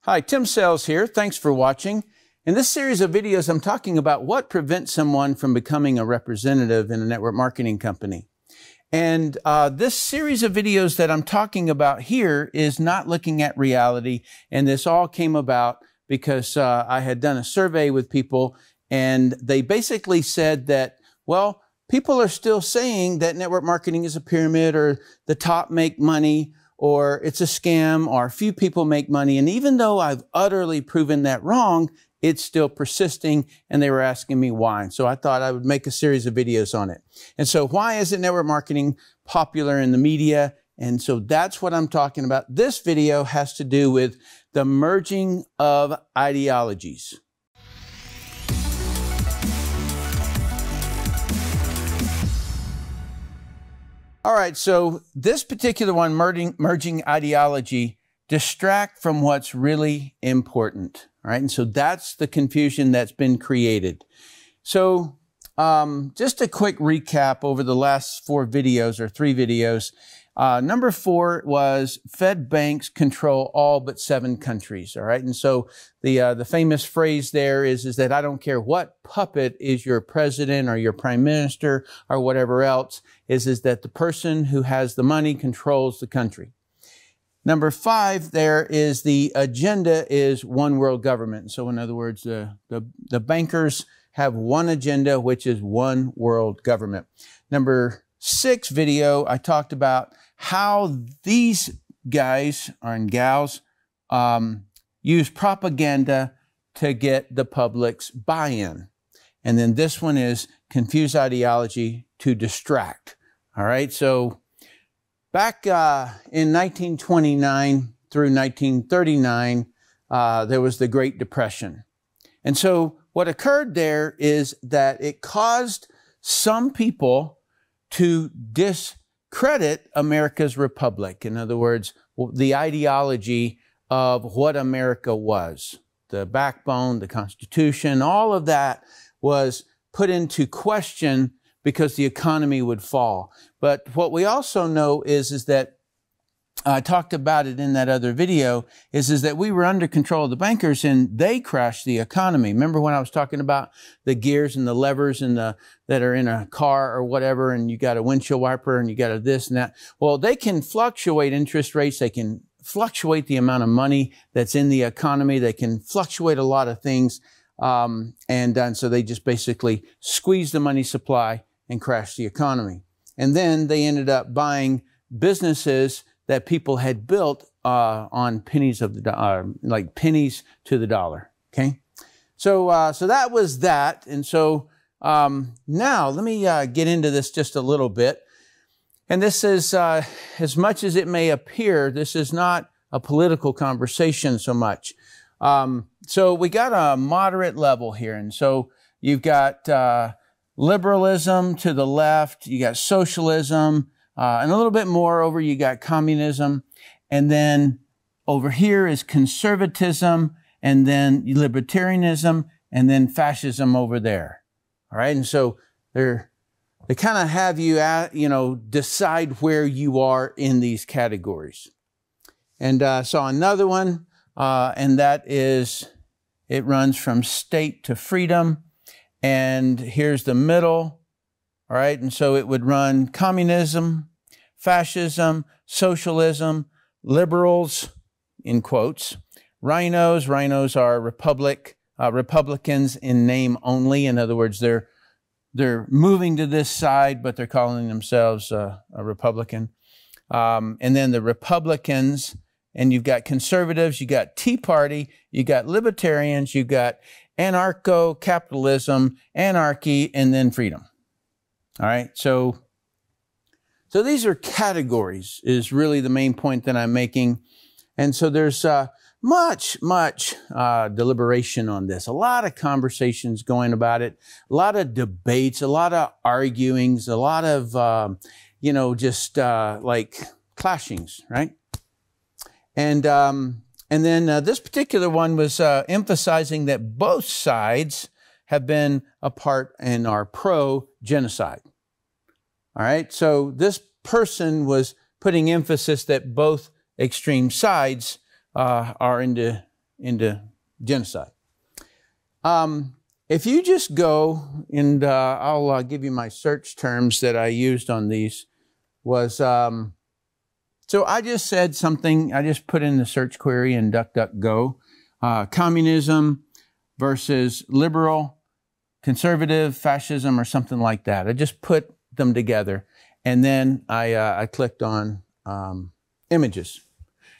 Hi, Tim Sells here. Thanks for watching. In this series of videos, I'm talking about what prevents someone from becoming a representative in a network marketing company. And this series of videos that I'm talking about here is not looking at reality. And this all came about because I had done a survey with people, and they basically said that, well, people are still saying that network marketing is a pyramid, or the top make money, or it's a scam, or a few people make money. And even though I've utterly proven that wrong, it's still persisting, and they were asking me why. And so I thought I would make a series of videos on it. And so why isn't network marketing popular in the media? And so that's what I'm talking about. This video has to do with the merging of ideologies. All right, so this particular one, merging ideology, distract from what's really important. All right, and so that's the confusion that's been created. So just a quick recap over the last 4 videos or 3 videos. Number 4 was Fed banks control all but 7 countries. All right, and so the famous phrase there is that I don't care what puppet is your president or your prime minister or whatever else, is that the person who has the money controls the country. Number 5 there is the agenda is one world government. So in other words, the bankers have one agenda, which is one world government. Number 6 video, I talked about how these guys and gals use propaganda to get the public's buy-in. And then this one is confuse ideology to distract. All right, so back in 1929 through 1939, there was the Great Depression. And so what occurred there is that it caused some people to discredit America's republic. In other words, the ideology of what America was. The backbone, the Constitution, all of that was put into question because the economy would fall. But what we also know is that I talked about it in that other video, is that we were under control of the bankers and they crashed the economy. Remember when I was talking about the gears and the levers and that are in a car or whatever, and you got a windshield wiper and you got a this and that? Well, they can fluctuate interest rates. They can fluctuate the amount of money that's in the economy. They can fluctuate a lot of things. And so they just basically squeeze the money supply and crash the economy. And then they ended up buying businesses that people had built on pennies of the like pennies to the dollar. Okay, so so that was that. And so now let me get into this just a little bit. And this is as much as it may appear, this is not a political conversation so much. So we got a moderate level here, and so you've got liberalism to the left, you got socialism, and a little bit more over, you got communism, and then over here is conservatism, and then libertarianism, and then fascism over there. All right, and so they kind of have you decide where you are in these categories. And saw another one, and that is, it runs from state to freedom. And here's the middle, all right? And so it would run communism, fascism, socialism, liberals, in quotes, rhinos. Rhinos are Republicans in name only. In other words, they're moving to this side, but they're calling themselves a Republican. And then the Republicans, and you've got conservatives, you got Tea Party, you got libertarians, you got anarcho-capitalism, anarchy, and then freedom. All right, so these are categories is really the main point that I'm making. And so there's much deliberation on this, a lot of conversations going about it, a lot of debates, a lot of arguings, a lot of, like clashings, right? And then this particular one was emphasizing that both sides have been a part and are pro-genocide. All right, so this person was putting emphasis that both extreme sides are into into genocide. If you just go, and I'll give you my search terms that I used on these, was, so I just said something, I just put in the search query in DuckDuckGo, communism versus liberal, conservative, fascism, or something like that. I just put them together, and then I clicked on images.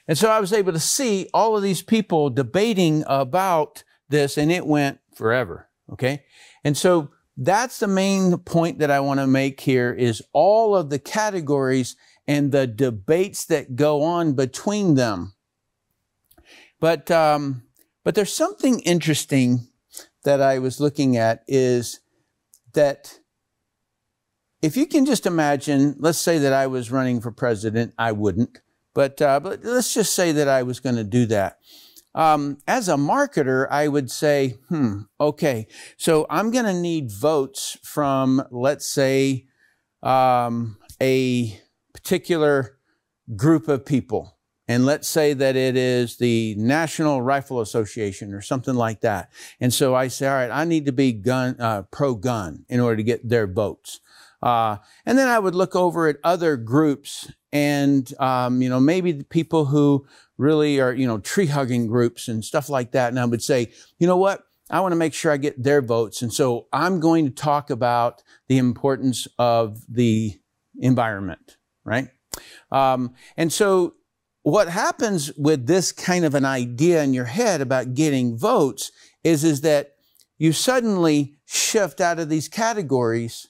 And so I was able to see all of these people debating about this, and it went forever. Okay. And so that's the main point that I want to make here, is all of the categories and the debates that go on between them. But there's something interesting that I was looking at, is that if you can just imagine, let's say that I was running for president. I wouldn't, but let's just say that I was going to do that. As a marketer, I would say, okay, so I'm going to need votes from, let's say, a particular group of people. And let's say that it is the National Rifle Association or something like that. And so I say, all right, I need to be pro-gun in order to get their votes. And then I would look over at other groups and, maybe the people who really are, tree-hugging groups and stuff like that. And I would say, you know what? I want to make sure I get their votes. And so I'm going to talk about the importance of the environment, right? And so what happens with this kind of an idea in your head about getting votes is that you suddenly shift out of these categories,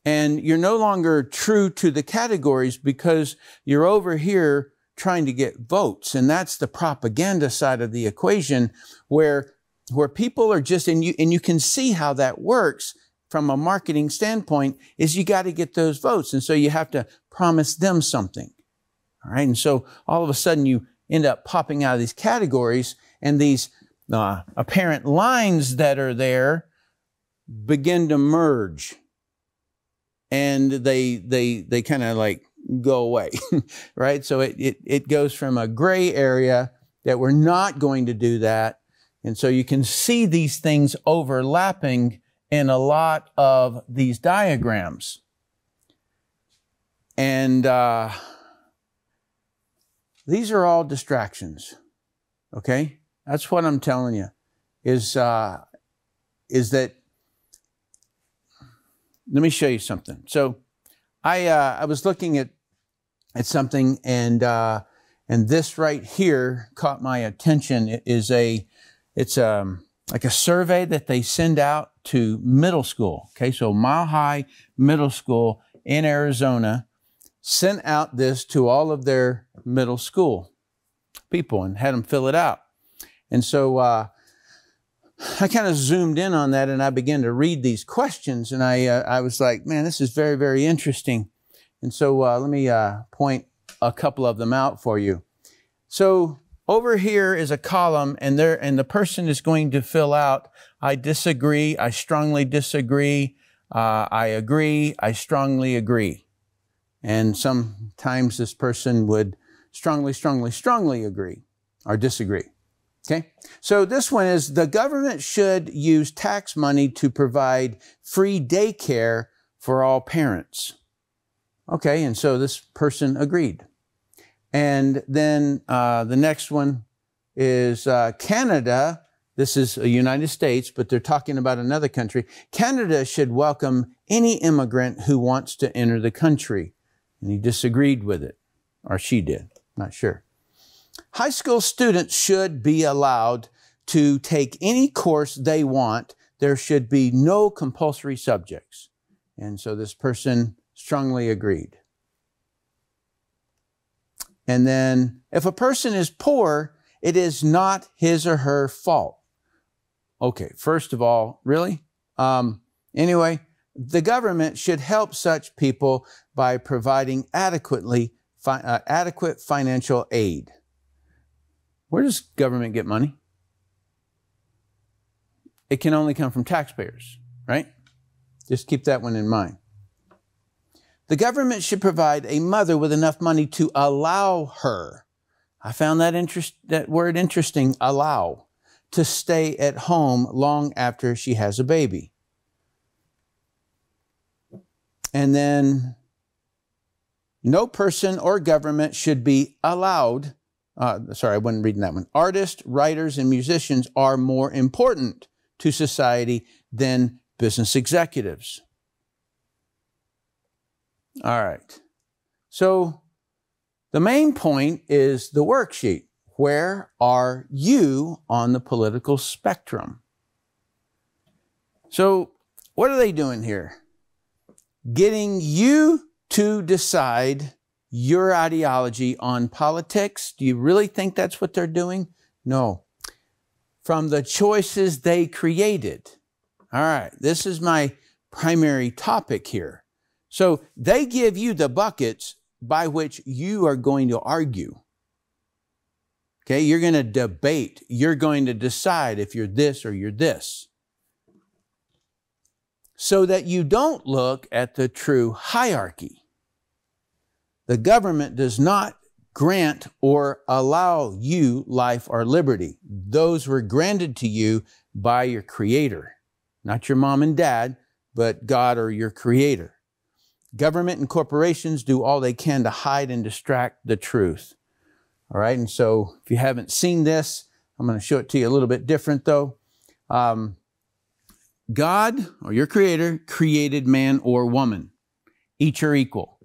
and you're no longer true to the categories because you're over here trying to get votes. And that's the propaganda side of the equation, where people are just, and you can see how that works from a marketing standpoint, is you got to get those votes. And so you have to promise them something. All right. And so all of a sudden you end up popping out of these categories, and these apparent lines that are there begin to merge. And they kind of like go away, right? So it goes from a gray area that we're not going to do that. And so you can see these things overlapping in a lot of these diagrams. And these are all distractions, okay? That's what I'm telling you, is that, let me show you something. So I was looking at something, and this right here caught my attention. It's like a survey that they send out to middle school. Okay, so Mile High Middle School in Arizona sent out this to all of their middle school people and had them fill it out. And so I kind of zoomed in on that, and I began to read these questions, and I was like, man, this is very, very interesting. And so let me point a couple of them out for you. So over here is a column, and the person is going to fill out, I disagree, I strongly disagree, I agree, I strongly agree. And sometimes this person would strongly, strongly, strongly agree or disagree. Okay, so this one is, the government should use tax money to provide free daycare for all parents. Okay, and so this person agreed. And then the next one is Canada. This is the United States, but they're talking about another country. Canada should welcome any immigrant who wants to enter the country. And he disagreed with it, or she did, not sure. High school students should be allowed to take any course they want. There should be no compulsory subjects. And so this person strongly agreed. And then, if a person is poor, it is not his or her fault. Okay, first of all, really? Anyway, the government should help such people by providing adequate financial aid. Where does government get money? It can only come from taxpayers, right? Just keep that one in mind. The government should provide a mother with enough money to allow her. I found that word interesting, allow. to stay at home long after she has a baby. And then no person or government should be allowed, sorry, I wasn't reading that one. Artists, writers, and musicians are more important to society than business executives. All right. So the main point is the worksheet. Where are you on the political spectrum? So what are they doing here? Getting you to decide your ideology on politics. Do you really think that's what they're doing? No. From the choices they created. All right, this is my primary topic here. So they give you the buckets by which you are going to argue. Okay, you're going to debate. You're going to decide if you're this or you're this. So that you don't look at the true hierarchy. The government does not grant or allow you life or liberty. Those were granted to you by your Creator. Not your mom and dad, but God or your Creator. Government and corporations do all they can to hide and distract the truth. All right, and so if you haven't seen this, I'm going to show it to you a little bit different though. God, or your Creator, created man or woman. Each are equal.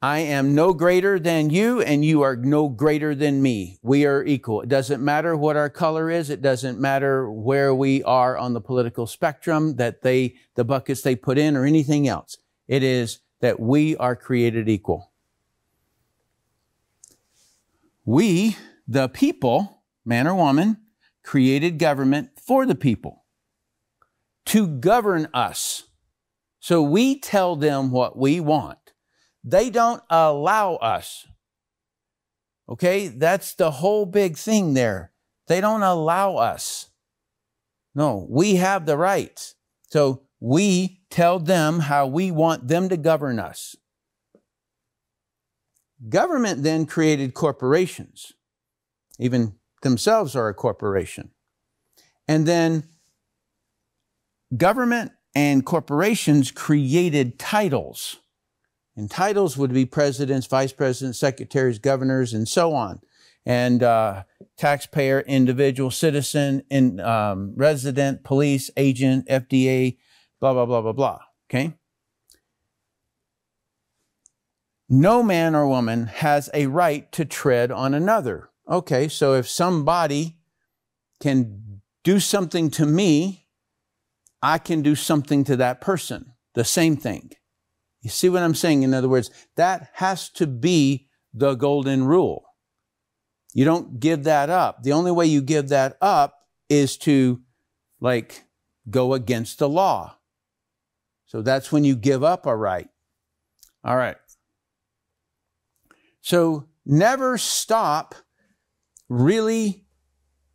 I am no greater than you, and you are no greater than me. We are equal. It doesn't matter what our color is. It doesn't matter where we are on the political spectrum, that the buckets they put in, or anything else. It is that we are created equal. We, the people, man or woman, created government for the people to govern us. So we tell them what we want. They don't allow us. Okay, that's the whole big thing there. They don't allow us. No, we have the rights. So we tell them how we want them to govern us. Government then created corporations. Even themselves are a corporation. And then government and corporations created titles. And titles would be presidents, vice presidents, secretaries, governors, and so on. And taxpayer, individual, citizen, resident, police, agent, FDA, blah, blah, blah, blah, blah. Okay? No man or woman has a right to tread on another. Okay, so if somebody can do something to me, I can do something to that person. The same thing. You see what I'm saying? In other words, that has to be the golden rule. You don't give that up. The only way you give that up is to, go against the law. So that's when you give up a right. All right. So never stop really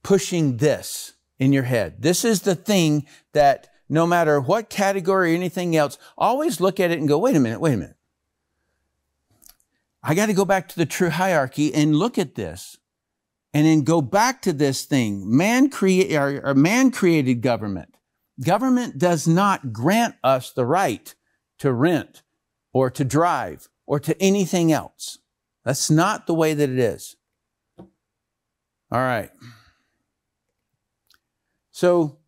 pushing this in your head. This is the thing that no matter what category or anything else, always look at it and go, wait a minute. I got to go back to the true hierarchy and look at this and then go back to this thing. Man created government. Government does not grant us the right to rent or to drive or to anything else. That's not the way that it is. All right. So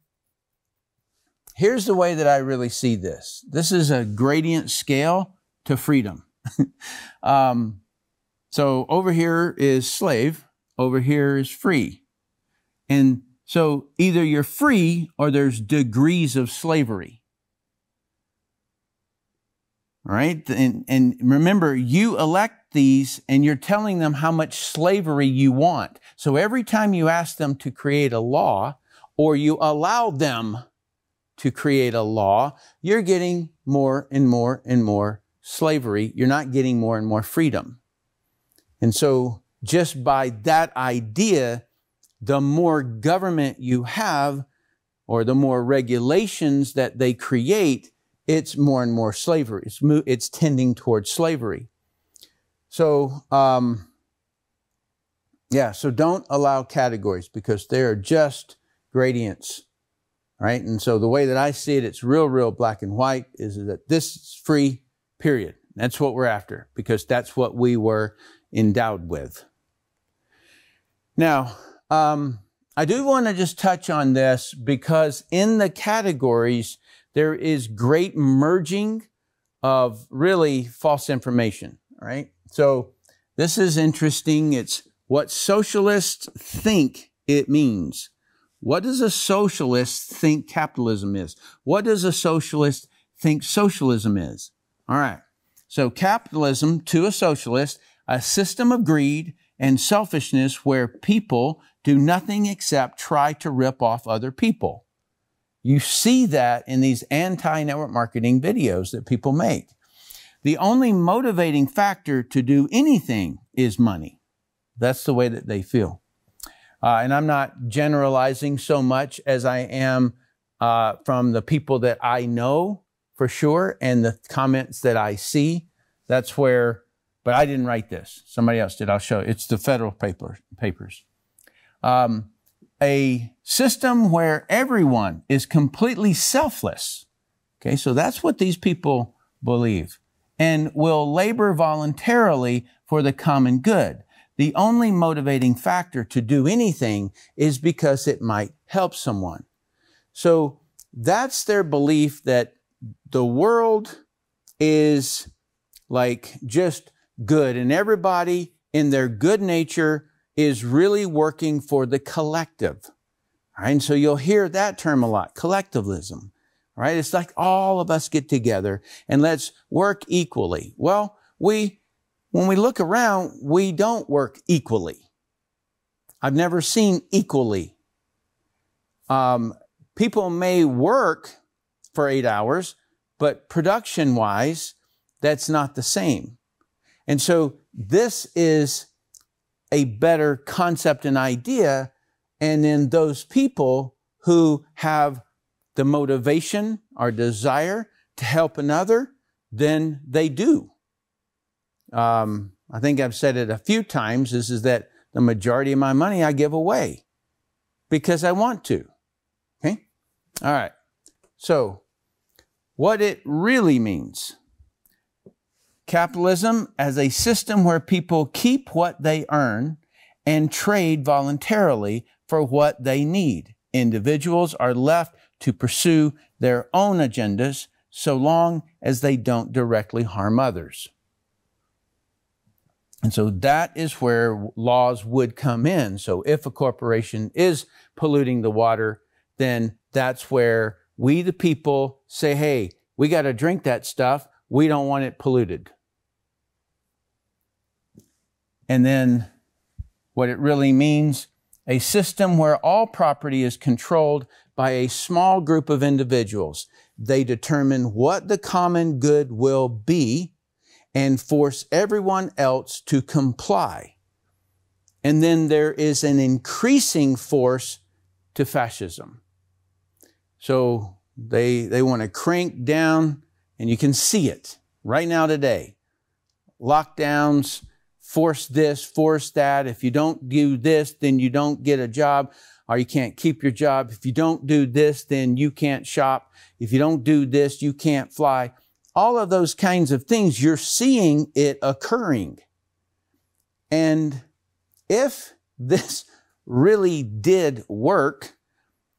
here's the way that I really see this. This is a gradient scale to freedom. So over here is slave, over here is free. And so either you're free or there's degrees of slavery. All right? And remember, you elect these and you're telling them how much slavery you want. So every time you ask them to create a law or you allow them to create a law, you're getting more and more and more slavery. You're not getting more and more freedom. And so just by that idea, the more government you have or the more regulations that they create, it's more and more slavery. It's tending towards slavery. So Yeah, so don't allow categories because they are just gradients, right? And so the way that I see it, it's real black and white, is that this is free, period. That's what we're after because that's what we were endowed with. Now, I do want to just touch on this because in the categories, there is great merging of really false information, right? So this is interesting. It's what socialists think it means. What does a socialist think capitalism is? What does a socialist think socialism is? All right. So capitalism, to a socialist, a system of greed and selfishness where people do nothing except try to rip off other people. You see that in these anti-network marketing videos that people make. The only motivating factor to do anything is money. That's the way that they feel. And I'm not generalizing so much as I am from the people that I know for sure and the comments that I see. That's where, but I didn't write this. Somebody else did. I'll show you. It's the federal papers. A system where everyone is completely selfless. Okay, so that's what these people believe and will labor voluntarily for the common good. The only motivating factor to do anything is because it might help someone. So that's their belief that the world is like just good and everybody in their good nature is really working for the collective. All right, and so you'll hear that term a lot, collectivism. All right, it's like all of us get together and let's work equally. Well, when we look around, we don't work equally. I've never seen equally. People may work for 8 hours, but production-wise, that's not the same. And so this is a better concept and idea. And then those people who have the motivation or desire to help another, then they do. I think I've said it a few times, is that the majority of my money I give away because I want to. Okay? All right. So what it really means. Capitalism as a system where people keep what they earn and trade voluntarily for what they need. Individuals are left to pursue their own agendas so long as they don't directly harm others. And so that is where laws would come in. So if a corporation is polluting the water, then that's where we, the people, say, hey, we got to drink that stuff. We don't want it polluted. And then what it really means, a system where all property is controlled by a small group of individuals. They determine what the common good will be and force everyone else to comply. And then there is an increasing force to fascism. So they want to crank down, and you can see it right now today. Lockdowns, force this, force that. If you don't do this, then you don't get a job, or you can't keep your job. If you don't do this, then you can't shop. If you don't do this, you can't fly. All of those kinds of things, you're seeing it occurring. And if this really did work,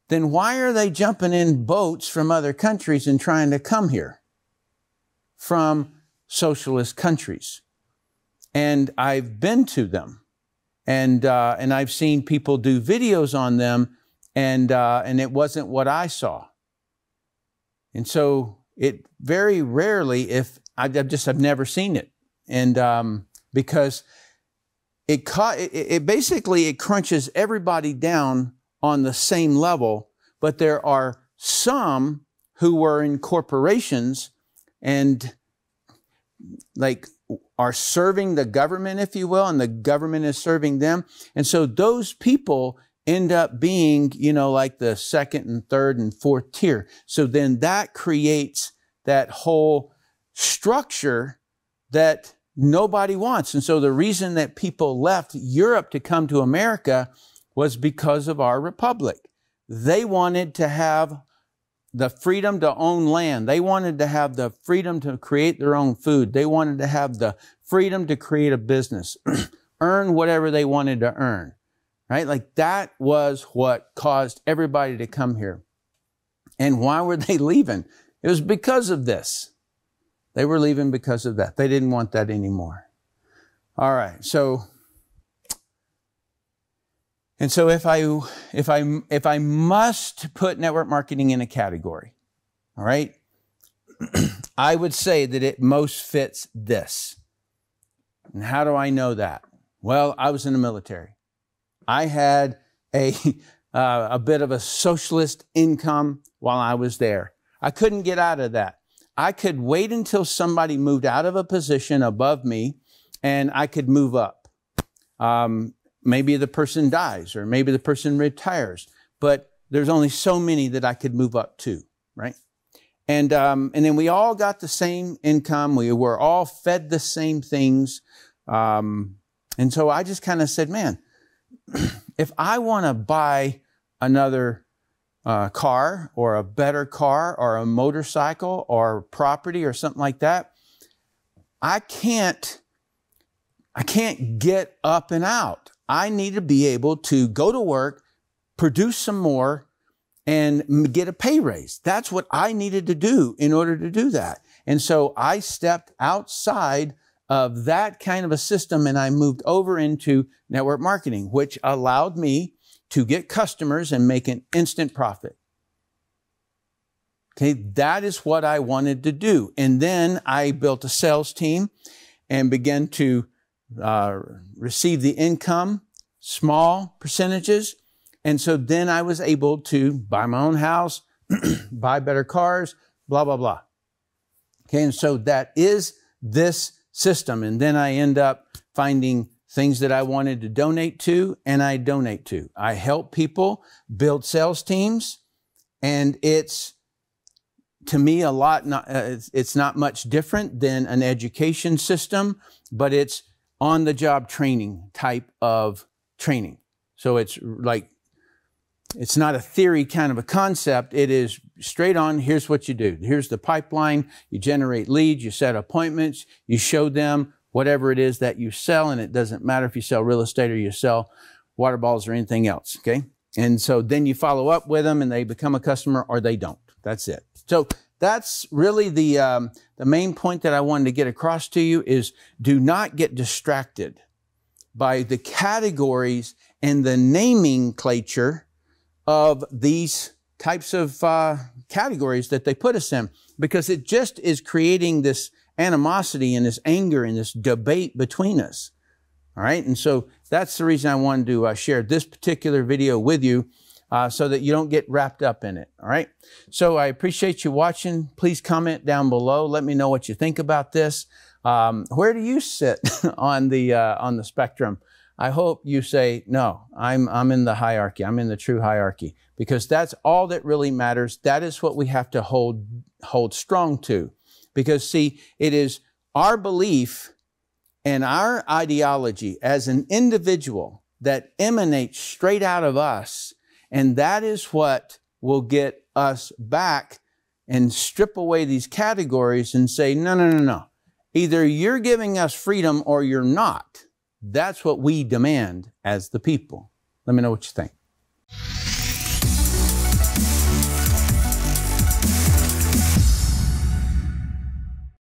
then why are they jumping in boats from other countries and trying to come here from socialist countries? And I've been to them, and I've seen people do videos on them, and it wasn't what I saw. And so it very rarely, if I've never seen it, and because it basically crunches everybody down on the same level, but there are some who were in corporations and like are serving the government, if you will, and the government is serving them. And so those people end up being, like the second and third and fourth tier. So then that creates that whole structure that nobody wants. And so the reason that people left Europe to come to America was because of our republic. They wanted to have the freedom to own land. They wanted to have the freedom to create their own food. They wanted to have the freedom to create a business, earn whatever they wanted to earn, right? Like that was what caused everybody to come here. And why were they leaving? It was because of this. They were leaving because of that. They didn't want that anymore. All right. So if I must put network marketing in a category, all right, I would say that it most fits this. And how do I know that? Well, I was in the military. I had a bit of a socialist income while I was there. I couldn't get out of that. I could wait until somebody moved out of a position above me and I could move up. Maybe the person dies or maybe the person retires, but there's only so many that I could move up to, right? And then we all got the same income. We were all fed the same things. And so I just kind of said, man, if I want to buy another car or a better car or a motorcycle or property or something like that, I can't get up and out. I need to be able to go to work, produce some more, and get a pay raise. That's what I needed to do in order to do that. And so I stepped outside of that kind of a system and I moved over into network marketing, which allowed me to get customers and make an instant profit. Okay, that is what I wanted to do. And then I built a sales team and began to receive the income, small percentages. And so then I was able to buy my own house, buy better cars, blah, blah, blah. Okay, and so that is this system. And then I end up finding things that I wanted to donate to, and I donate to. I help people build sales teams, and it's, to me, a lot, it's not much different than an education system, but it's on-the-job training type of training. So it's like, it's not a theory kind of a concept. It is straight on, here's what you do. Here's the pipeline. You generate leads, you set appointments, you show them whatever it is that you sell, and it doesn't matter if you sell real estate or you sell water balls or anything else, okay? And so then you follow up with them and they become a customer or they don't. That's it. So that's really the main point that I wanted to get across to you is do not get distracted by the categories and the nomenclature of these types of categories that they put us in, because it just is creating this animosity and this anger and this debate between us. All right. And so that's the reason I wanted to share this particular video with you so that you don't get wrapped up in it. All right. So I appreciate you watching. Please comment down below. Let me know what you think about this. Where do you sit on the spectrum? I hope you say, no, I'm in the hierarchy. I'm in the true hierarchy, because that's all that really matters. That is what we have to hold strong to. Because see, it is our belief and our ideology as an individual that emanates straight out of us. And that is what will get us back and strip away these categories and say, no, no, no, no. Either you're giving us freedom or you're not. That's what we demand as the people. Let me know what you think.